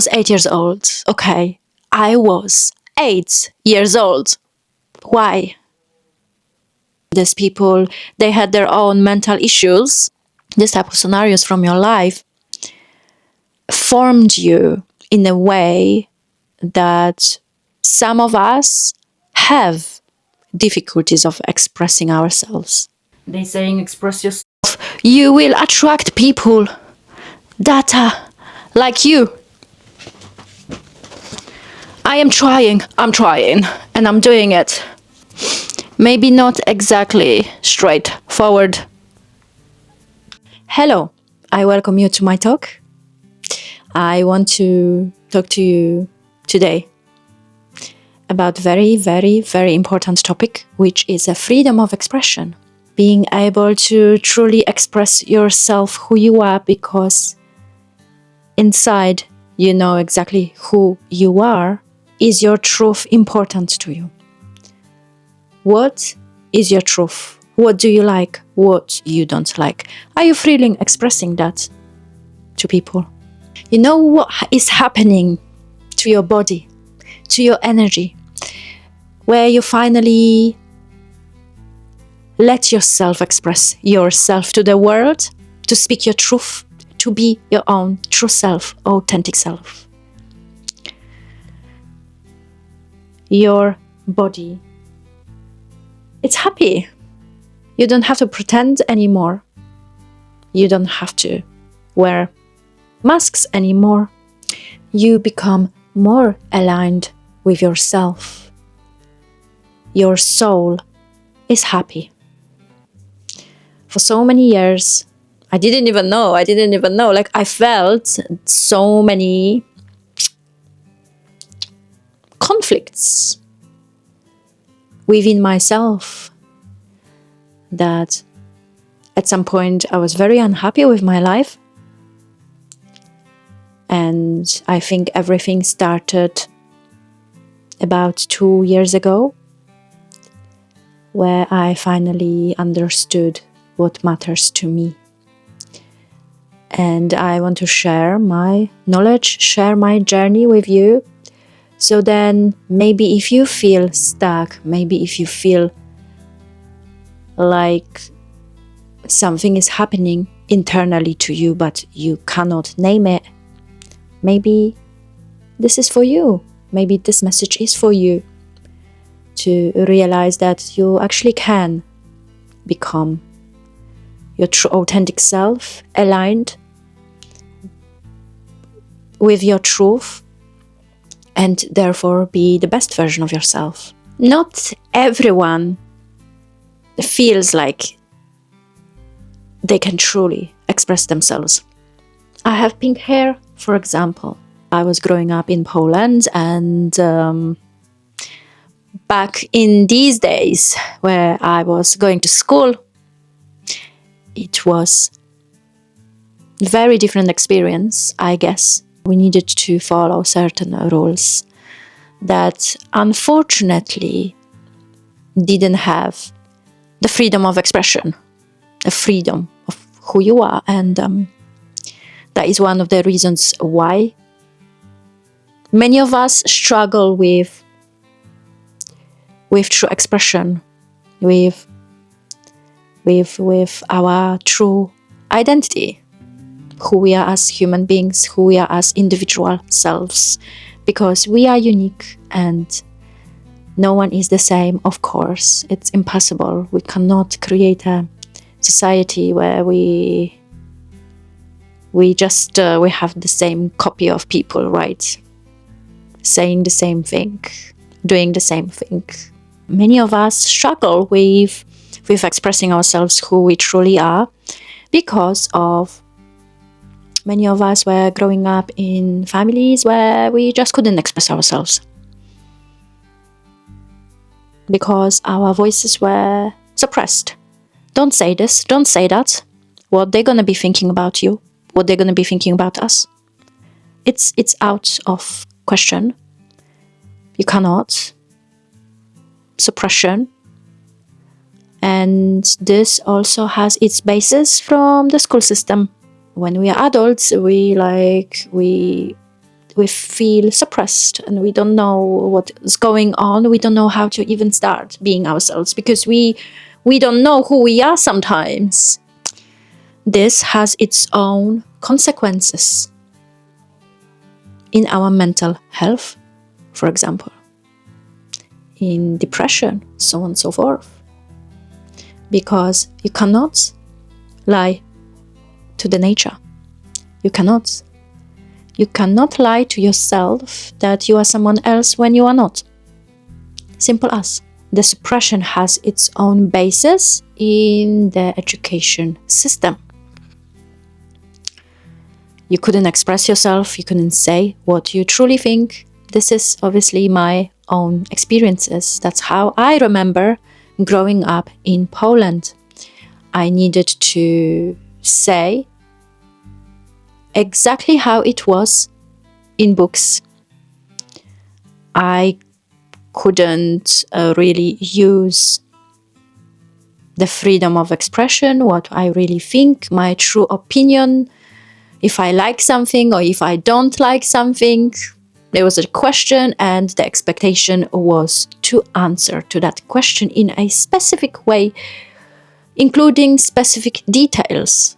was 8 years old. Okay, I was 8 years old. Why? These people, they had their own mental issues. This type of scenarios from your life formed you in a way that some of us have difficulties of expressing ourselves. They saying express yourself. You will attract people that are like you. I'm trying, and I'm doing it. Maybe not exactly straightforward. Hello, I welcome you to my talk. I want to talk to you today about very, very, very important topic, which is a freedom of expression. Being able to truly express yourself, who you are, because inside you know exactly who you are. Is your truth important to you? What is your truth? What do you like? What you don't like? Are you feeling expressing that to people? You know what is happening to your body, to your energy, where you finally let yourself express yourself to the world, to speak your truth, to be your own true self, authentic self. Your body, it's happy. You don't have to pretend anymore. You don't have to wear masks anymore. You become more aligned with yourself. Your soul is happy. For so many years, I didn't even know. Like, I felt so many conflicts within myself that at some point I was very unhappy with my life. And I think everything started about 2 years ago, where I finally understood what matters to me. And I want to share my knowledge, share my journey with you. So then maybe if you feel stuck, maybe if you feel like something is happening internally to you, but you cannot name it, maybe this is for you. Maybe this message is for you to realize that you actually can become your true authentic self, aligned with your truth, and therefore be the best version of yourself. Not everyone feels like they can truly express themselves. I have pink hair, for example. I was growing up in Poland, and back in these days where I was going to school, it was a very different experience, I guess. We needed to follow certain rules that unfortunately didn't have the freedom of expression, the freedom of who you are. And that is one of the reasons why many of us struggle with true expression, with our true identity, who we are as human beings, who we are as individual selves, because we are unique and no one is the same. Of course, it's impossible. We cannot create a society where we have the same copy of people, right? Saying the same thing, doing the same thing. Many of us struggle with expressing ourselves, who we truly are, because of many of us were growing up in families where we just couldn't express ourselves because our voices were suppressed. Don't say this, don't say that. What they're gonna be thinking about you, what they're gonna be thinking about us. It's out of question. You cannot. Suppression. And this also has its basis from the school system. When we are adults, we we feel suppressed and we don't know what is going on. We don't know how to even start being ourselves because we don't know who we are sometimes. This has its own consequences in our mental health, for example, in depression, so on and so forth. Because you cannot lie to the nature. You cannot. You cannot lie to yourself that you are someone else when you are not. Simple as. The suppression has its own basis in the education system. You couldn't express yourself, you couldn't say what you truly think. This is obviously my own experiences. That's how I remember growing up in Poland. I needed to say exactly how it was in books. I couldn't really use the freedom of expression, what I really think, my true opinion, if I like something or if I don't like something. There was a question and the expectation was to answer to that question in a specific way, including specific details.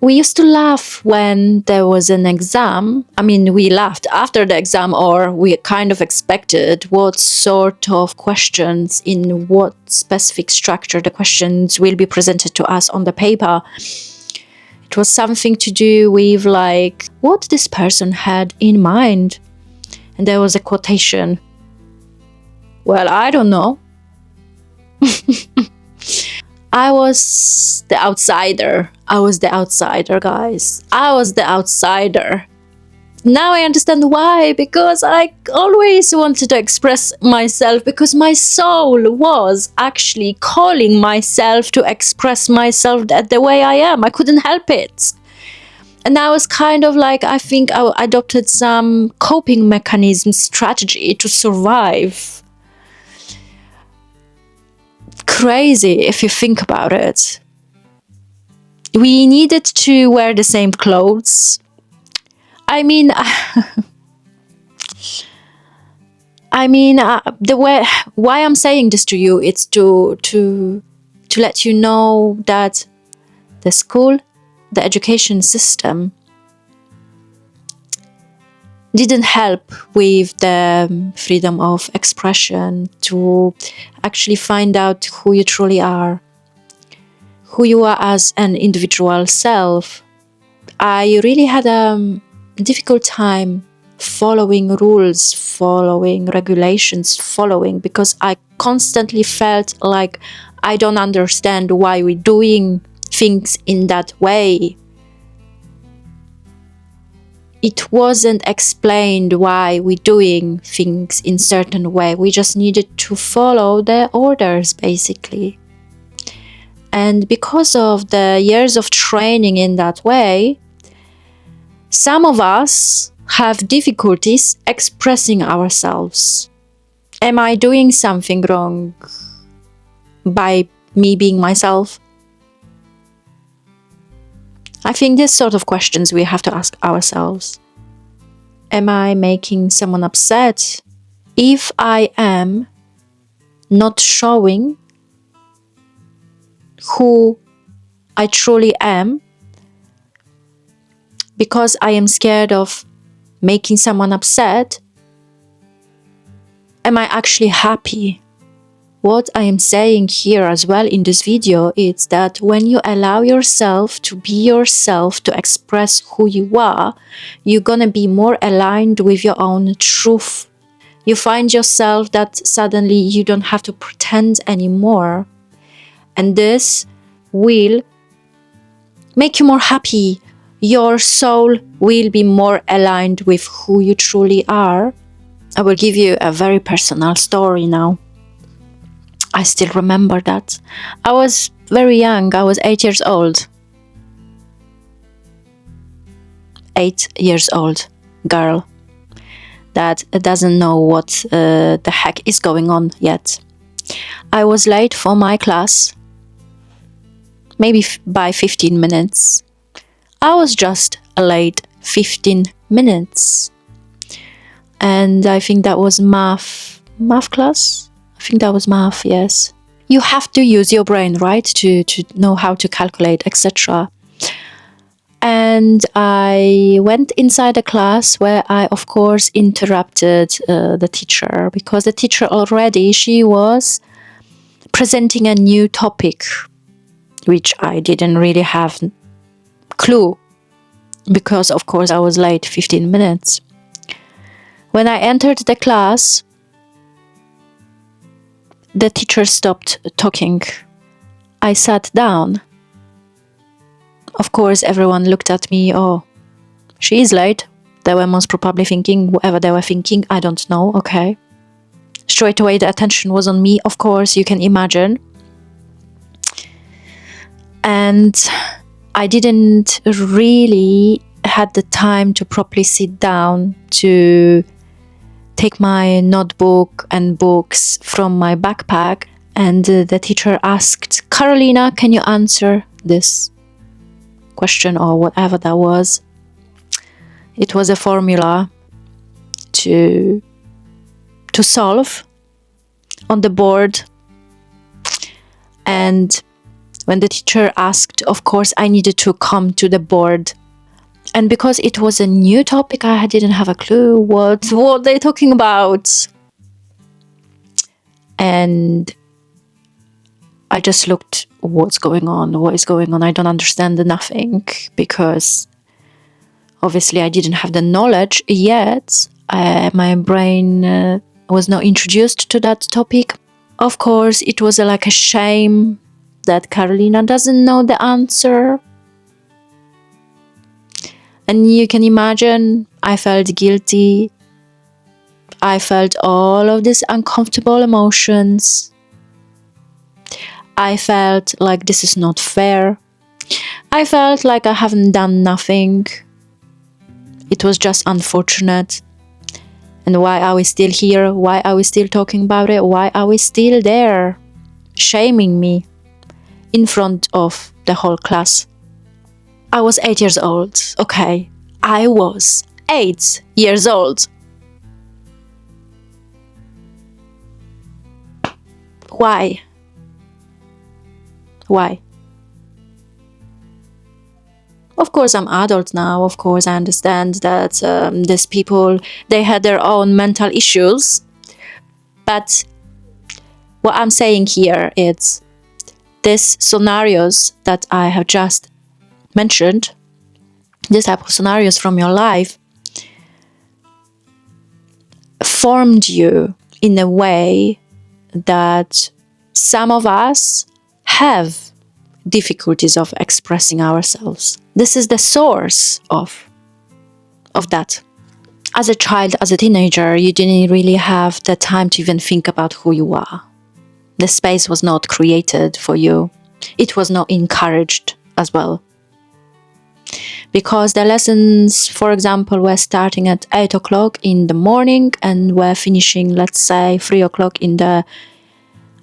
We used to laugh when there was an exam. I mean, we laughed after the exam, or we kind of expected what sort of questions, in what specific structure the questions will be presented to us on the paper. It was something to do with like what this person had in mind. And there was a quotation. Well, I don't know. I was the outsider. I was the outsider, guys. I was the outsider. Now I understand why, because I always wanted to express myself, because my soul was actually calling myself to express myself the way I am. I couldn't help it. And I was kind of like, I think I adopted some coping mechanism strategy to survive. Crazy if you think about it. We needed to wear the same clothes. I mean, the way why I'm saying this to you, it's to let you know that the school, the education system didn't help with the freedom of expression, to actually find out who you truly are, who you are as an individual self. I really had a difficult time following rules, following regulations, because I constantly felt like I don't understand why we're doing things in that way. It wasn't explained why we're doing things in certain way. We just needed to follow the orders, basically. And because of the years of training in that way, some of us have difficulties expressing ourselves. Am I doing something wrong by me being myself? I think this sort of questions we have to ask ourselves. Am I making someone upset if I am not showing who I truly am because I am scared of making someone upset? Am I actually happy? What I am saying here as well in this video is that when you allow yourself to be yourself, to express who you are, you're gonna be more aligned with your own truth. You find yourself that suddenly you don't have to pretend anymore. And this will make you more happy. Your soul will be more aligned with who you truly are. I will give you a very personal story now. I still remember that. I was very young. I was 8 years old. 8 years old girl that doesn't know what the heck is going on yet. I was late for my class, maybe by 15 minutes. I was just late 15 minutes. And I think that was math class. I think that was math, yes. You have to use your brain, right, to know how to calculate, etc. And I went inside a class where I, of course, interrupted the teacher, because the teacher already, she was presenting a new topic, which I didn't really have clue, because, of course, I was late 15 minutes. When I entered the class, the teacher stopped talking. I sat down. Of course, everyone looked at me. Oh, she is late. They were most probably thinking, whatever they were thinking, I don't know, okay. Straight away, the attention was on me, of course, you can imagine. And I didn't really had the time to properly sit down to take my notebook and books from my backpack. And the teacher asked, Carolina, can you answer this question or whatever that was? It was a formula to solve on the board. And when the teacher asked, of course, I needed to come to the board. And because it was a new topic, I didn't have a clue what they're talking about. And I just looked, what is going on? I don't understand nothing, because obviously I didn't have the knowledge yet. My brain was not introduced to that topic. Of course, it was like a shame that Carolina doesn't know the answer. And you can imagine, I felt guilty. I felt all of these uncomfortable emotions. I felt like this is not fair. I felt like I haven't done nothing. It was just unfortunate. And why are we still here? Why are we still talking about it? Why are we still there, shaming me in front of the whole class? I was 8 years old. Okay, I was 8 years old. Why? Why? Of course, I'm adult now. Of course, I understand that these people, they had their own mental issues. But what I'm saying here is these scenarios that I have just mentioned, these type of scenarios from your life, formed you in a way that some of us have difficulties of expressing ourselves. This is the source of that. As a child, as a teenager, you didn't really have the time to even think about who you are. The space was not created for you. It was not encouraged as well. Because the lessons, for example, were starting at 8 o'clock in the morning and were finishing, let's say, 3 o'clock in the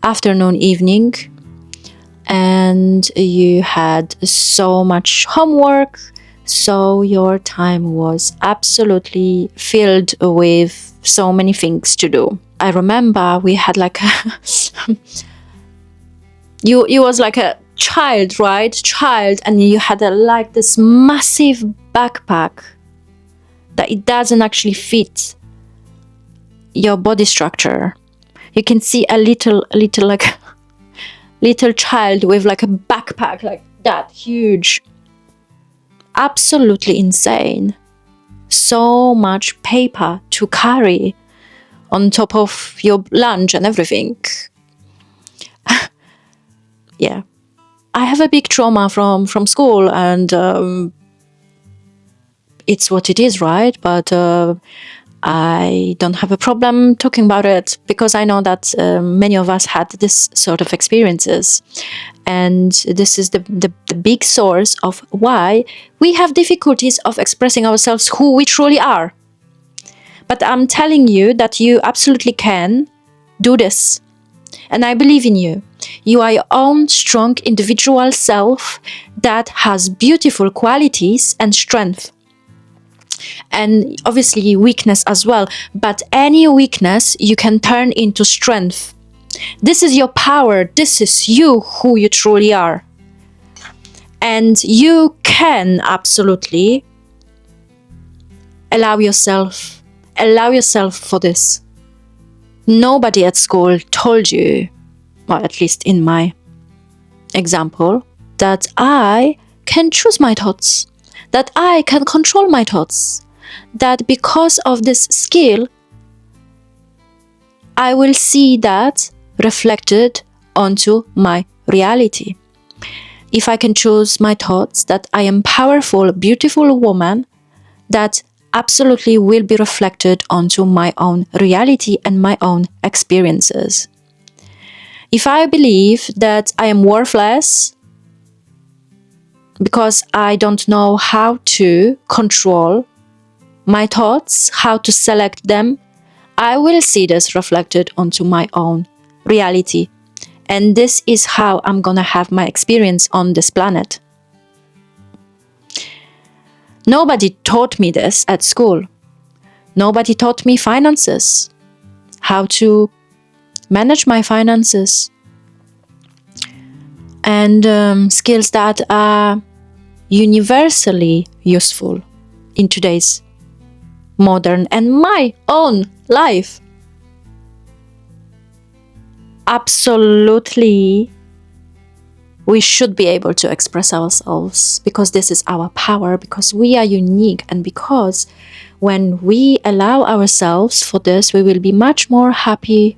afternoon, evening. And you had so much homework, so your time was absolutely filled with so many things to do. I remember we had like you was like a child, right? Child, and you had like this massive backpack that it doesn't actually fit your body structure. You can see a little like little child with like a backpack like that huge. Absolutely insane. So much paper to carry on top of your lunch and everything. Yeah. I have a big trauma from school, and it's what it is, right? But I don't have a problem talking about it, because I know that many of us had this sort of experiences. And this is the big source of why we have difficulties of expressing ourselves, who we truly are. But I'm telling you that you absolutely can do this. And I believe in you. You are your own strong individual self that has beautiful qualities and strength. and obviously weakness as well. But any weakness you can turn into strength. This is your power. This is you, who you truly are. And you can absolutely allow yourself for this. Nobody at school told you, well, at least in my example, that I can choose my thoughts, that I can control my thoughts, that because of this skill, I will see that reflected onto my reality. If I can choose my thoughts, that I am powerful, beautiful woman, that absolutely will be reflected onto my own reality and my own experiences. If I believe that I am worthless because I don't know how to control my thoughts, how to select them, I will see this reflected onto my own reality. And this is how I'm gonna have my experience on this planet. Nobody taught me this at school. Nobody taught me finances, how to manage my finances, and skills that are universally useful in today's modern and my own life. Absolutely, we should be able to express ourselves because this is our power, because we are unique, and because when we allow ourselves for this, we will be much more happy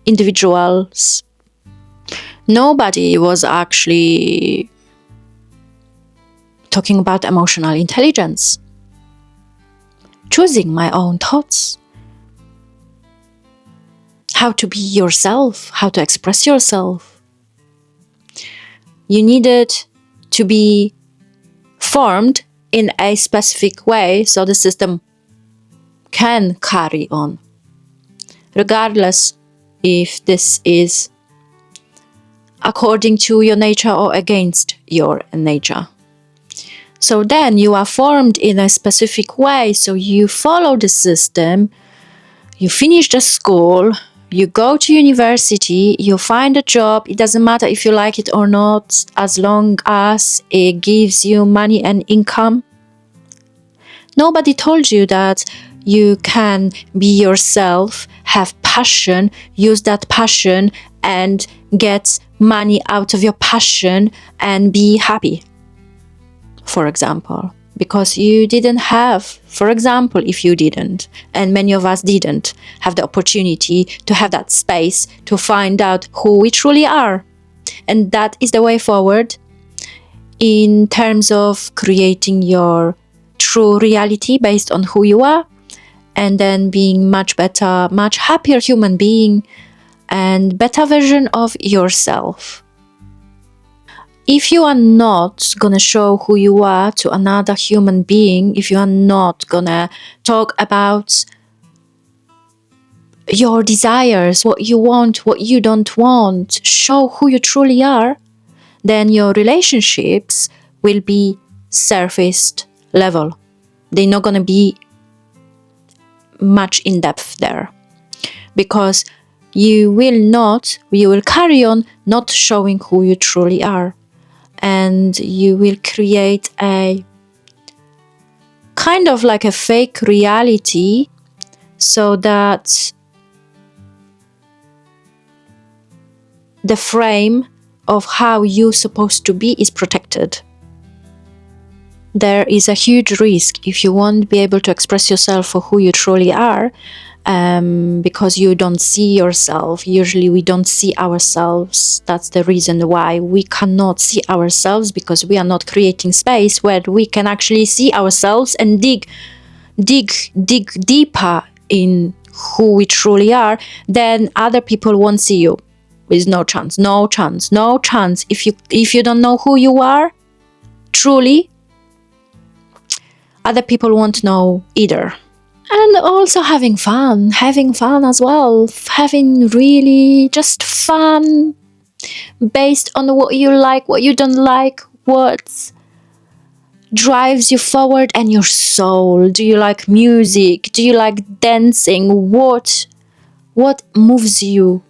individuals. Nobody was actually talking about emotional intelligence, choosing my own thoughts, how to be yourself, how to express yourself. You needed to be formed in a specific way so the system can carry on, regardless if this is according to your nature or against your nature. So then you are formed in a specific way, so you follow the system, you finish the school, you go to university, you find a job. It doesn't matter if you like it or not, as long as it gives you money and income. Nobody told you that you can be yourself, have passion, use that passion and get money out of your passion and be happy, for example. Because you didn't have, for example, if you didn't, and many of us didn't, have the opportunity to have that space to find out who we truly are. And that is the way forward in terms of creating your true reality based on who you are, and then being much better, much happier human being and better version of yourself. If you are not gonna show who you are to another human being, if you are not gonna talk about your desires, what you want, what you don't want, show who you truly are, then your relationships will be surfaced level. They're not gonna be much in depth there, because you will carry on not showing who you truly are. And you will create a kind of like a fake reality so that the frame of how you're supposed to be is protected. There is a huge risk if you won't be able to express yourself for who you truly are, because you don't see yourself. Usually we don't see ourselves. That's the reason why we cannot see ourselves, because we are not creating space where we can actually see ourselves and dig deeper in who we truly are. Then other people won't see you. There's no chance. If you don't know who you are truly, other people won't know either. And also having fun as well, having really just fun based on what you like, what you don't like, what's drives you forward and your soul? Do you like music? Do you like dancing? What moves you?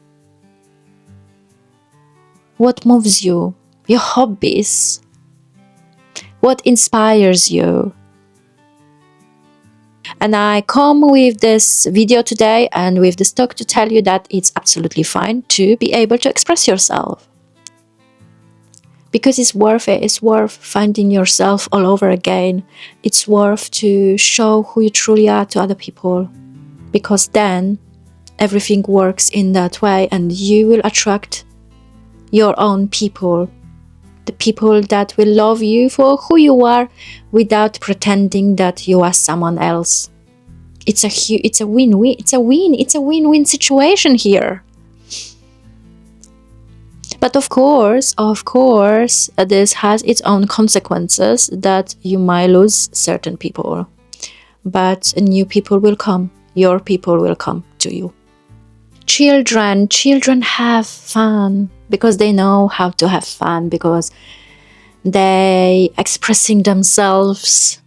What moves you? Your hobbies? What inspires you? And I come with this video today and with this talk to tell you that it's absolutely fine to be able to express yourself. Because it's worth it. It's worth finding yourself all over again. It's worth to show who you truly are to other people. Because then everything works in that way and you will attract your own people. The people that will love you for who you are without pretending that you are someone else. It's a win-win. It's a win-win situation here. But of course, this has its own consequences that you might lose certain people. But new people will come. Your people will come to you. Children have fun because they know how to have fun, because they expressing themselves.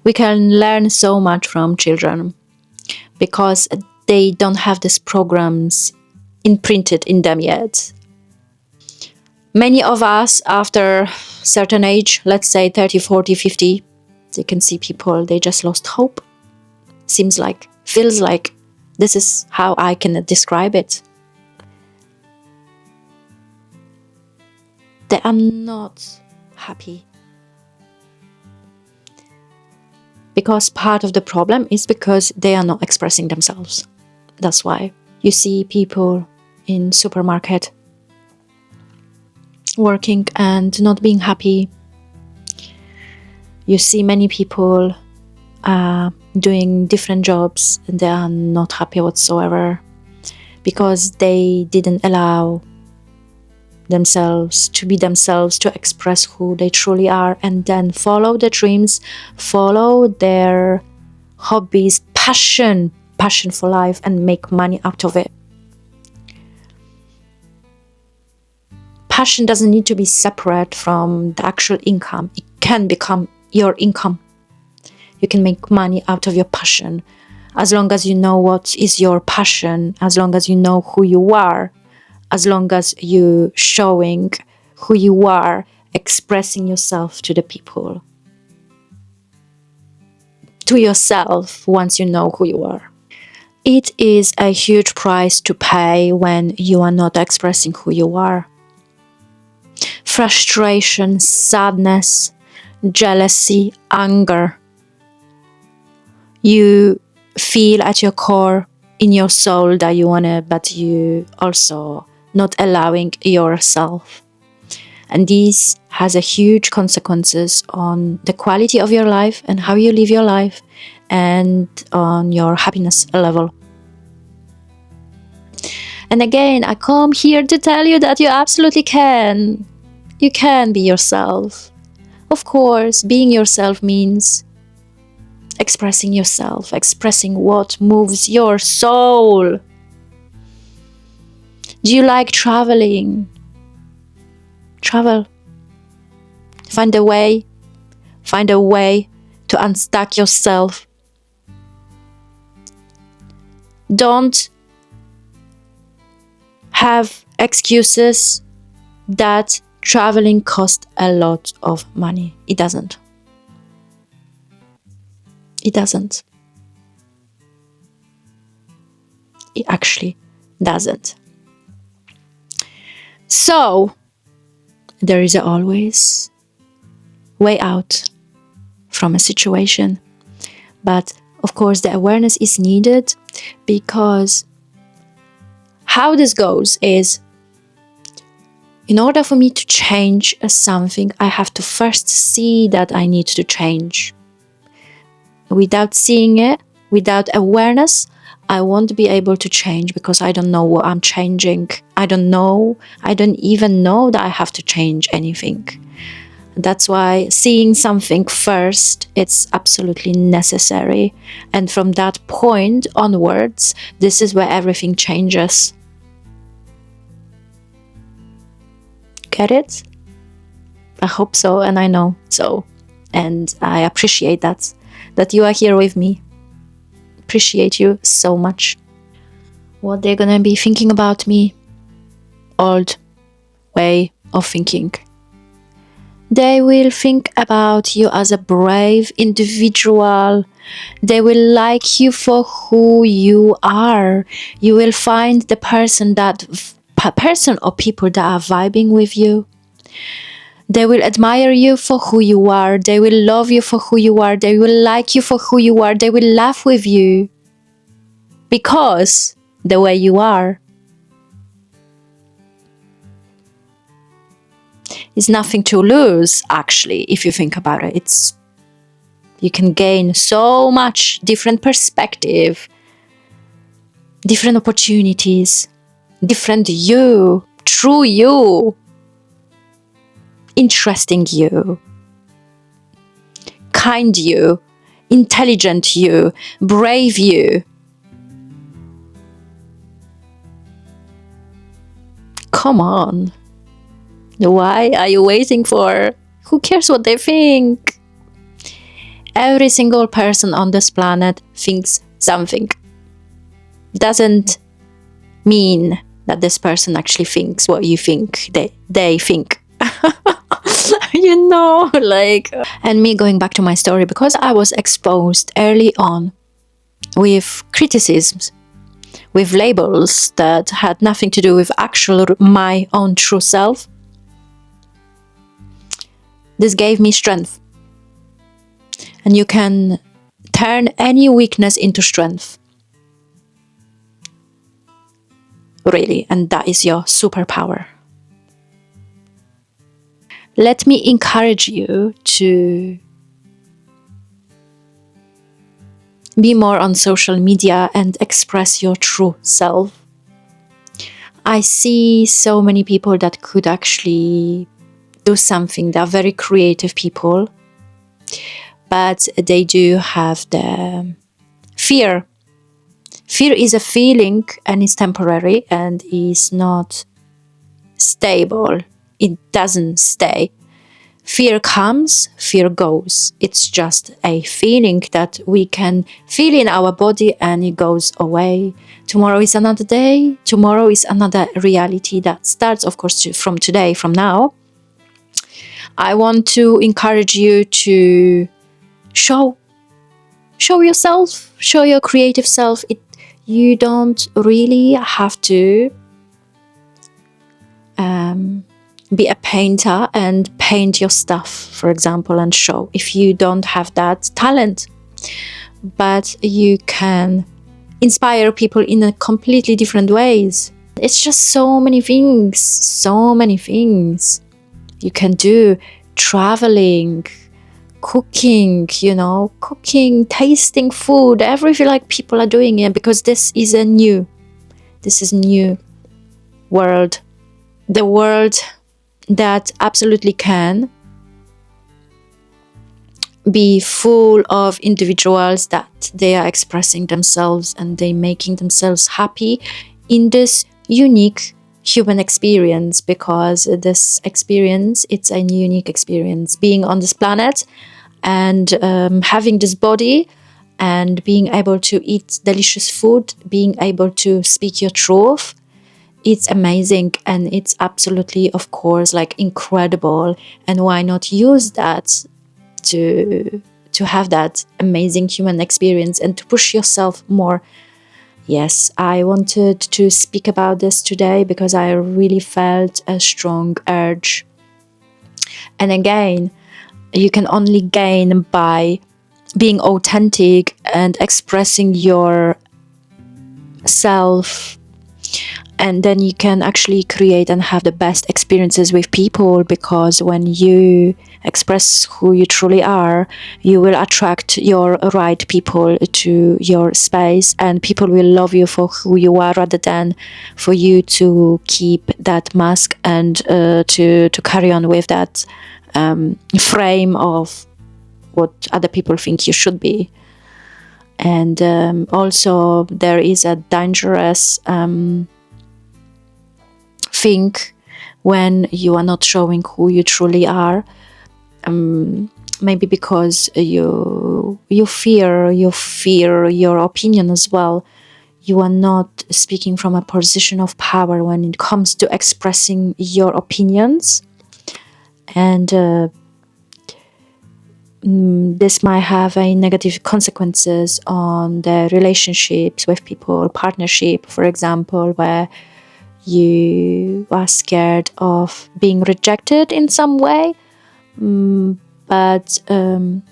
We can learn so much from children because they don't have these programs imprinted in them yet. Many of us after certain age, let's say 30, 40, 50, you can see people, they just lost hope. Feels like, this is how I can describe it. They are not happy. Because part of the problem is because they are not expressing themselves. That's why you see people in supermarket working and not being happy. You see many people doing different jobs and they are not happy whatsoever because they didn't allow themselves to be themselves, to express who they truly are, and then follow their dreams, follow their hobbies, passion for life, and make money out of it. Passion doesn't need to be separate from the actual income. It can become your income. You can make money out of your passion as long as you know what is your passion, as long as you know who you are, as long as you showing who you are, expressing yourself to the people, to yourself once you know who you are. It is a huge price to pay when you are not expressing who you are. Frustration, sadness, jealousy, anger. You feel at your core, in your soul, that you want to, but you also not allowing yourself. And this has a huge consequences on the quality of your life and how you live your life and on your happiness level. And again, I come here to tell you that you absolutely can. You can be yourself. Of course, being yourself means expressing yourself, expressing what moves your soul. Do you like traveling? Travel. Find a way to unstuck yourself. Don't have excuses that traveling costs a lot of money. It doesn't. It doesn't. It actually doesn't. So, there is always way out from a situation. But of course, the awareness is needed, because how this goes is, in order for me to change something, I have to first see that I need to change. Without seeing it, without awareness, I won't be able to change, because I don't know what I'm changing. I don't even know that I have to change anything. That's why seeing something first, it's absolutely necessary. And from that point onwards, this is where everything changes. Get it? I hope so, and I know so. And I appreciate that you are here with me. Appreciate you so much. What they're gonna be thinking about me? Old way of thinking. They will think about you as a brave individual. They will like you for who you are. You will find the person or people that are vibing with you. They will admire you for who you are. They will love you for who you are. They will like you for who you are. They will laugh with you because the way you are. Is nothing to lose, actually, if you think about it. You can gain so much different perspective, different opportunities, different you, true you, interesting you, kind you, intelligent you, brave you. Come on. Why are you waiting for? Who cares what they think? Every single person on this planet thinks something. Doesn't mean that this person actually thinks what you think they think. And me going back to my story, because I was exposed early on with criticisms, with labels that had nothing to do with my own true self. This gave me strength. And you can turn any weakness into strength. Really, and that is your superpower. Let me encourage you to be more on social media and express your true self. I see so many people that could actually do something. They're very creative people, but they do have the fear. Fear is a feeling and is temporary and is not stable. It doesn't stay. Fear comes, fear goes. It's just a feeling that we can feel in our body and it goes away. Tomorrow is another day. Tomorrow is another reality that starts, of course, from today, from now. I want to encourage you to show yourself, show your creative self. You don't really have to be a painter and paint your stuff, for example, and show if you don't have that talent. But you can inspire people in a completely different ways. It's just so many things you can do. Traveling, cooking, tasting food, everything like people are doing it, because this is new world. The world that absolutely can be full of individuals that they are expressing themselves and they making themselves happy in this unique human experience, because this experience, it's a unique experience, being on this planet and having this body and being able to eat delicious food, being able to speak your truth. It's amazing and it's absolutely, of course, incredible. And why not use that to have that amazing human experience and to push yourself more? Yes, I wanted to speak about this today because I really felt a strong urge. And again, you can only gain by being authentic and expressing yourself. And then you can actually create and have the best experiences with people, because when you express who you truly are, you will attract your right people to your space, and people will love you for who you are rather than for you to keep that mask and to carry on with that frame of what other people think you should be. And also there is a dangerous thing when you are not showing who you truly are. maybe because you fear your opinion as well. You are not speaking from a position of power when it comes to expressing your opinions, and this might have a negative consequences on the relationships with people, partnership, for example, where you are scared of being rejected in some way. But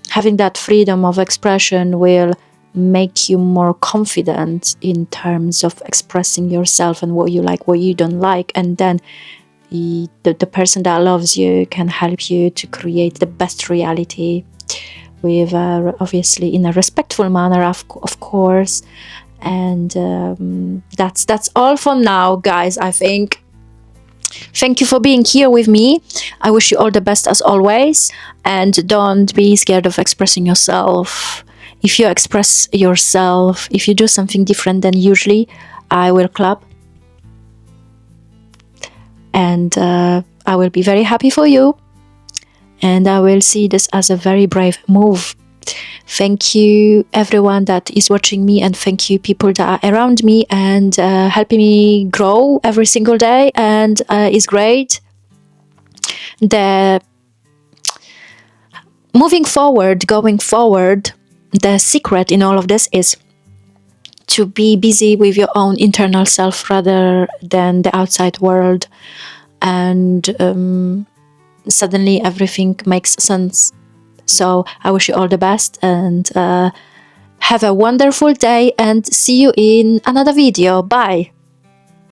having that freedom of expression will make you more confident in terms of expressing yourself and what you like, what you don't like, and then the person that loves you can help you to create the best reality with obviously in a respectful manner, of course. And that's all for now, guys, I think. Thank you for being here with me. I wish you all the best as always, and don't be scared of expressing yourself. If you express yourself, if you do something different than usually, I will clap, and I will be very happy for you, and I will see this as a very brave move. Thank you everyone that is watching me, and thank you people that are around me and helping me grow every single day, and it's great. The going forward, the secret in all of this is to be busy with your own internal self rather than the outside world, and suddenly everything makes sense. So I wish you all the best, and have a wonderful day, and see you in another video. Bye.